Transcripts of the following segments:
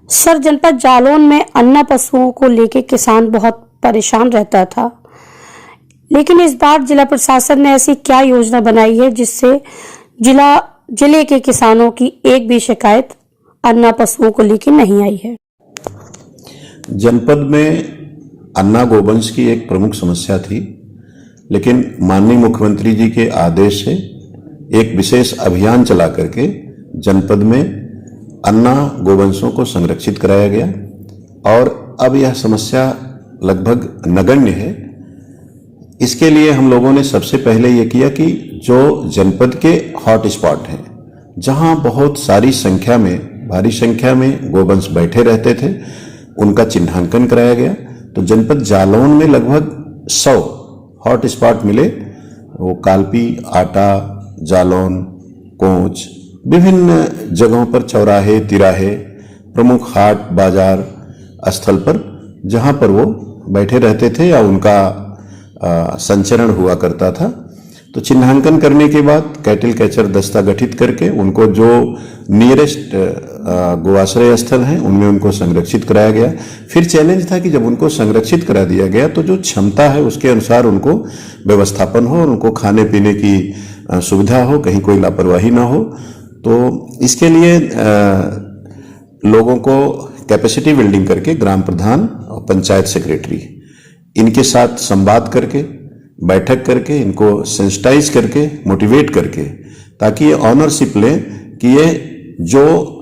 Sir, जनपद जालौन में अन्ना पशुओं को लेकर किसान बहुत परेशान रहता था, लेकिन इस बार जिला प्रशासन ने ऐसी क्या योजना बनाई है जिससे जिले के किसानों की एक भी शिकायत अन्ना पशुओं को लेकर नहीं आई है। जनपद में अन्ना गोवंश की एक प्रमुख समस्या थी, लेकिन माननीय मुख्यमंत्री जी के आदेश से एक विशेष अभियान चला करके जनपद में अन्ना गोवंशों को संरक्षित कराया गया और अब यह समस्या लगभग नगण्य है। इसके लिए हम लोगों ने सबसे पहले ये किया कि जो जनपद के हॉट स्पॉट हैं, जहां बहुत भारी संख्या में गोवंश बैठे रहते थे, उनका चिन्हांकन कराया गया। तो जनपद जालौन में लगभग 100 हॉट स्पॉट मिले। वो कालपी, आटा, जालौन, कोंच, विभिन्न जगहों पर चौराहे, तिराहे, प्रमुख हाट बाजार स्थल पर जहां पर वो बैठे रहते थे या उनका संचरण हुआ करता था। तो चिन्हांकन करने के बाद कैटल कैचर दस्ता गठित करके उनको जो नियरेस्ट गोआश्रय स्थल हैं उनमें उनको संरक्षित कराया गया। फिर चैलेंज था कि जब उनको संरक्षित करा दिया गया तो जो क्षमता है उसके अनुसार उनको व्यवस्थापन हो और उनको खाने पीने की सुविधा हो, कहीं कोई लापरवाही ना हो। तो इसके लिए लोगों को कैपेसिटी बिल्डिंग करके ग्राम प्रधान और पंचायत सेक्रेटरी इनके साथ संवाद करके, बैठक करके, इनको सेंसिटाइज करके, मोटिवेट करके, ताकि ये ऑनरशिप लें कि ये जो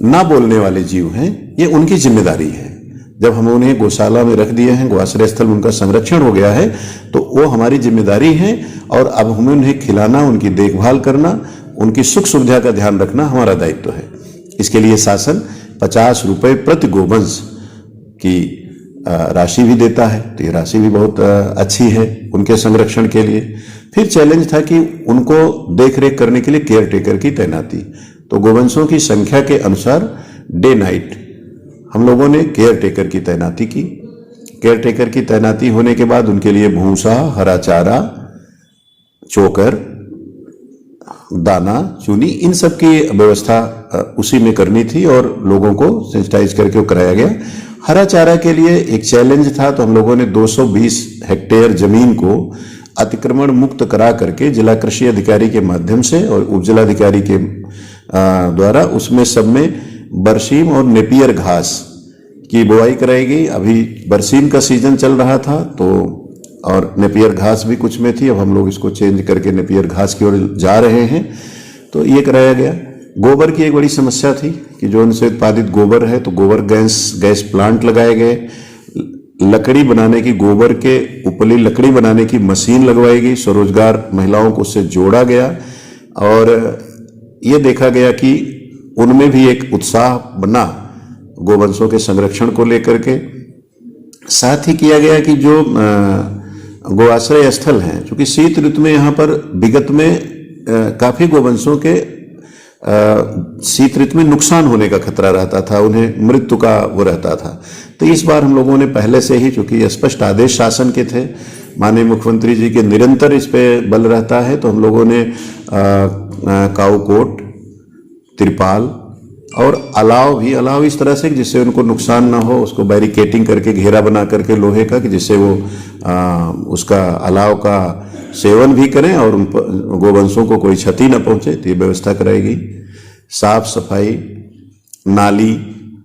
ना बोलने वाले जीव हैं ये उनकी जिम्मेदारी है। जब हम उन्हें गौशाला में रख दिए हैं, गोआश्रय स्थल में उनका संरक्षण हो गया है, तो वो हमारी जिम्मेदारी है और अब हमें उन्हें खिलाना, उनकी देखभाल करना, उनकी सुख सुविधा का ध्यान रखना हमारा दायित्व है। इसके लिए शासन 50 रुपए प्रति गोवंश की राशि भी देता है, तो ये राशि भी बहुत अच्छी है उनके संरक्षण के लिए। फिर चैलेंज था कि उनको देख रेख करने के लिए केयर टेकर की तैनाती। तो गोवंशों की संख्या के अनुसार डे नाइट हम लोगों ने केयर टेकर की तैनाती की। केयर टेकर की तैनाती होने के बाद उनके लिए भूसा, हरा चारा, चोकर, दाना, चूनी, इन सब की व्यवस्था उसी में करनी थी और लोगों को सेंसिटाइज करके वो कराया गया। हरा चारा के लिए एक चैलेंज था, तो हम लोगों ने 220 हेक्टेयर जमीन को अतिक्रमण मुक्त करा करके जिला कृषि अधिकारी के माध्यम से और उप जिलाधिकारी के द्वारा उसमें सब में बरसीम और नेपियर घास की बुआई कराई गई। अभी बरसीम का सीजन चल रहा था तो और नेपियर घास भी कुछ में थी, अब हम लोग इसको चेंज करके नेपियर घास की ओर जा रहे हैं, तो ये कराया गया। गोबर की एक बड़ी समस्या थी कि जो उनसे उत्पादित गोबर है तो गोबर गैस प्लांट लगाए गए। लकड़ी बनाने की, गोबर के उपली लकड़ी बनाने की मशीन लगवाई गई, स्वरोजगार महिलाओं को उससे जोड़ा गया और ये देखा गया कि उनमें भी एक उत्साह बना गोवंशों के संरक्षण को लेकर के। साथ ही किया गया कि जो गोआश्रय स्थल हैं, क्योंकि शीत ऋतु में यहाँ पर विगत में काफी गोवंशों के शीत ऋतु में नुकसान होने का खतरा रहता था, उन्हें मृत्यु का वो रहता था। तो इस बार हम लोगों ने पहले से ही, चूंकि स्पष्ट आदेश शासन के थे, माननीय मुख्यमंत्री जी के निरंतर इस पे बल रहता है, तो हम लोगों ने काऊ कोट, तिरपाल और अलाव इस तरह से जिससे उनको नुकसान ना हो, उसको बैरिकेटिंग करके घेरा बना करके लोहे का, कि जिससे वो उसका अलाव का सेवन भी करें और उन गोवंशों को कोई क्षति न पहुंचे, तो ये व्यवस्था कराई गई। साफ सफाई, नाली,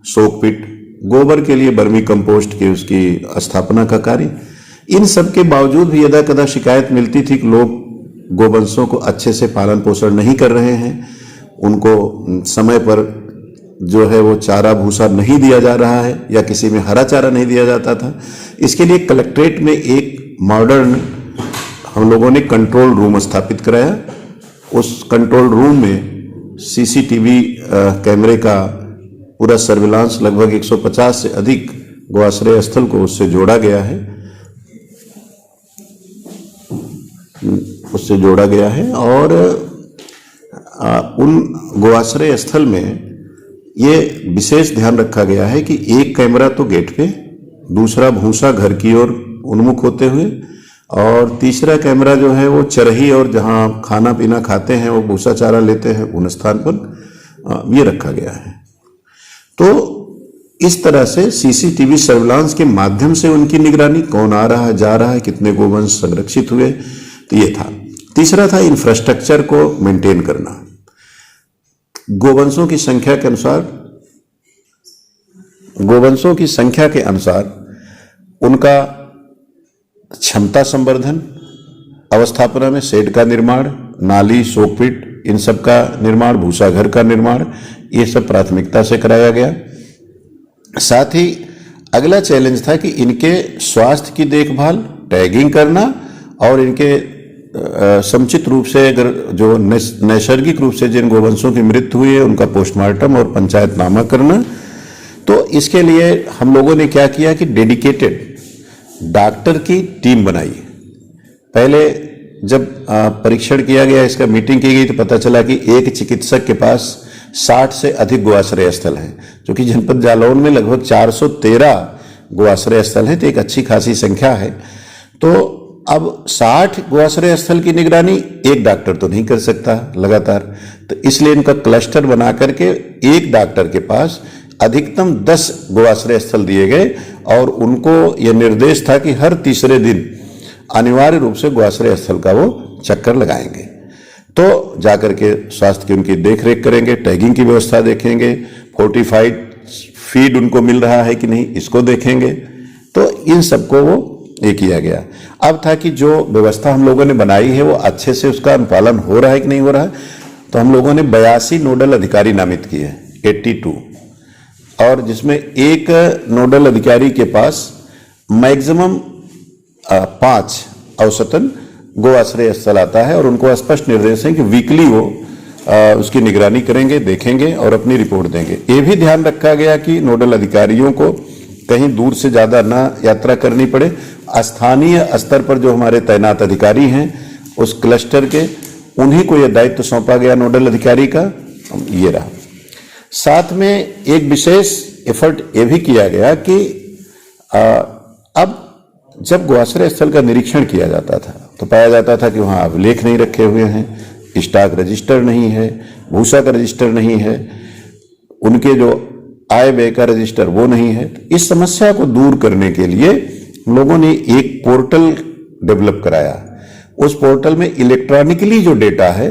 शोकपिट, गोबर के लिए बर्मी कंपोस्ट की उसकी स्थापना का कार्य, इन सब के बावजूद भी यदा कदा शिकायत मिलती थी कि लोग गोवंशों को अच्छे से पालन पोषण नहीं कर रहे हैं, उनको समय पर जो है वो चारा भूसा नहीं दिया जा रहा है या किसी में हरा चारा नहीं दिया जाता था। इसके लिए कलेक्ट्रेट में एक मॉडर्न हम लोगों ने कंट्रोल रूम स्थापित कराया। उस कंट्रोल रूम में सीसीटीवी कैमरे का पूरा सर्विलांस, लगभग 150 से अधिक गोआश्रय स्थल को उससे जोड़ा गया है और उन गोआश्रय स्थल में ये विशेष ध्यान रखा गया है कि एक कैमरा तो गेट पे, दूसरा भूसा घर की ओर उन्मुख होते हुए और तीसरा कैमरा जो है वो चरही और जहां खाना पीना खाते हैं वो भूसा चारा लेते हैं उन स्थान पर ये रखा गया है। तो इस तरह से सीसीटीवी सर्विलांस के माध्यम से उनकी निगरानी, कौन आ रहा है, जा रहा है, कितने गोवंश संरक्षित हुए, तो ये था। तीसरा था इंफ्रास्ट्रक्चर को मेंटेन करना। गोवंशों की संख्या के अनुसार उनका क्षमता संवर्धन, अवस्थापना में शेड का निर्माण, नाली, शोकपिट, इन सब का निर्माण, भूसा घर का निर्माण, ये सब प्राथमिकता से कराया गया। साथ ही अगला चैलेंज था कि इनके स्वास्थ्य की देखभाल, टैगिंग करना और इनके समुचित रूप से अगर जो नैसर्गिक रूप से जिन गोवंशों की मृत्यु हुई है उनका पोस्टमार्टम और पंचायतनामा करना। तो इसके लिए हम लोगों ने क्या किया कि डेडिकेटेड डॉक्टर की टीम बनाई। पहले जब परीक्षण किया गया, इसका मीटिंग की गई, तो पता चला कि एक चिकित्सक के पास 60 से अधिक गोआश्रय स्थल हैं, जो कि जनपद जालौन में लगभग 413 गोआश्रय स्थल हैं, तो एक अच्छी खासी संख्या है। तो अब 60 गोआश्रय स्थल की निगरानी एक डॉक्टर तो नहीं कर सकता लगातार, तो इसलिए इनका क्लस्टर बना करके एक डॉक्टर के पास अधिकतम 10 गोआश्रय स्थल दिए गए और उनको यह निर्देश था कि हर तीसरे दिन अनिवार्य रूप से गोआश्रय स्थल का वो चक्कर लगाएंगे। तो जाकर के स्वास्थ्य की उनकी देखरेख करेंगे, टैगिंग की व्यवस्था देखेंगे, फोर्टिफाइड फीड उनको मिल रहा है कि नहीं, इसको देखेंगे। तो इन सबको वो ये किया गया। अब था कि जो व्यवस्था हम लोगों ने बनाई है वो अच्छे से उसका अनुपालन हो रहा है कि नहीं हो रहा है। तो हम लोगों ने 82 नोडल अधिकारी नामित किए, 82, और जिसमें एक नोडल अधिकारी के पास मैक्सिमम 5 औसतन गोआश्रय स्थल आता है और उनको स्पष्ट निर्देश है कि वीकली वो उसकी निगरानी करेंगे, देखेंगे और अपनी रिपोर्ट देंगे। ये भी ध्यान रखा गया कि नोडल अधिकारियों को कहीं दूर से ज्यादा ना यात्रा करनी पड़े, स्थानीय स्तर पर जो हमारे तैनात अधिकारी हैं उस क्लस्टर के, उन्हीं को यह दायित्व सौंपा गया नोडल अधिकारी का, ये रहा। साथ में एक विशेष एफर्ट ये भी किया गया कि अब जब गोआश्रय स्थल का निरीक्षण किया जाता था तो पाया जाता था कि वहां अभिलेख नहीं रखे हुए हैं, स्टॉक रजिस्टर नहीं है, भूसा का रजिस्टर नहीं है, उनके जो आय व्यय का रजिस्टर वो नहीं है। इस समस्या को दूर करने के लिए लोगों ने एक पोर्टल डेवलप कराया। उस पोर्टल में इलेक्ट्रॉनिकली जो डेटा है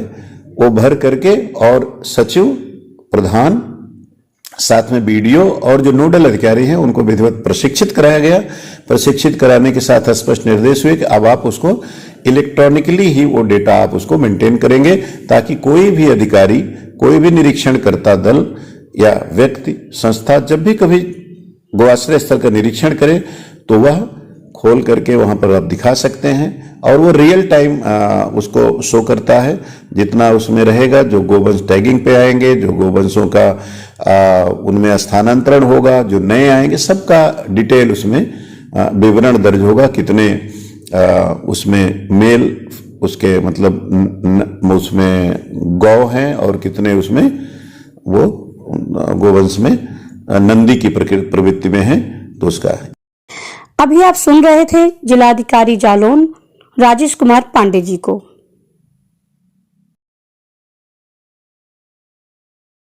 वो भर करके और सचिव, प्रधान, साथ में बीडीओ और जो नोडल अधिकारी हैं उनको विधिवत प्रशिक्षित कराया गया। प्रशिक्षित कराने के साथ स्पष्ट निर्देश हुए कि अब आप उसको इलेक्ट्रॉनिकली ही वो डेटा आप उसको मेंटेन करेंगे, ताकि कोई भी अधिकारी, कोई भी निरीक्षण करता दल या व्यक्ति, संस्था जब भी कभी गोआश्रय स्थल का निरीक्षण करे तो वह खोल करके वहां पर आप दिखा सकते हैं और वो रियल टाइम उसको शो करता है। जितना उसमें रहेगा, जो गोवंश टैगिंग पे आएंगे, जो गोवंशों का उनमें स्थानांतरण होगा, जो नए आएंगे, सबका डिटेल उसमें विवरण दर्ज होगा। कितने उसमें मेल, उसके मतलब उसमें गौ हैं और कितने उसमें वो गोवंश में नंदी की प्रवृत्ति में है, तो उसका है। अभी आप सुन रहे थे जिलाधिकारी जालौन राजेश कुमार पांडे जी को।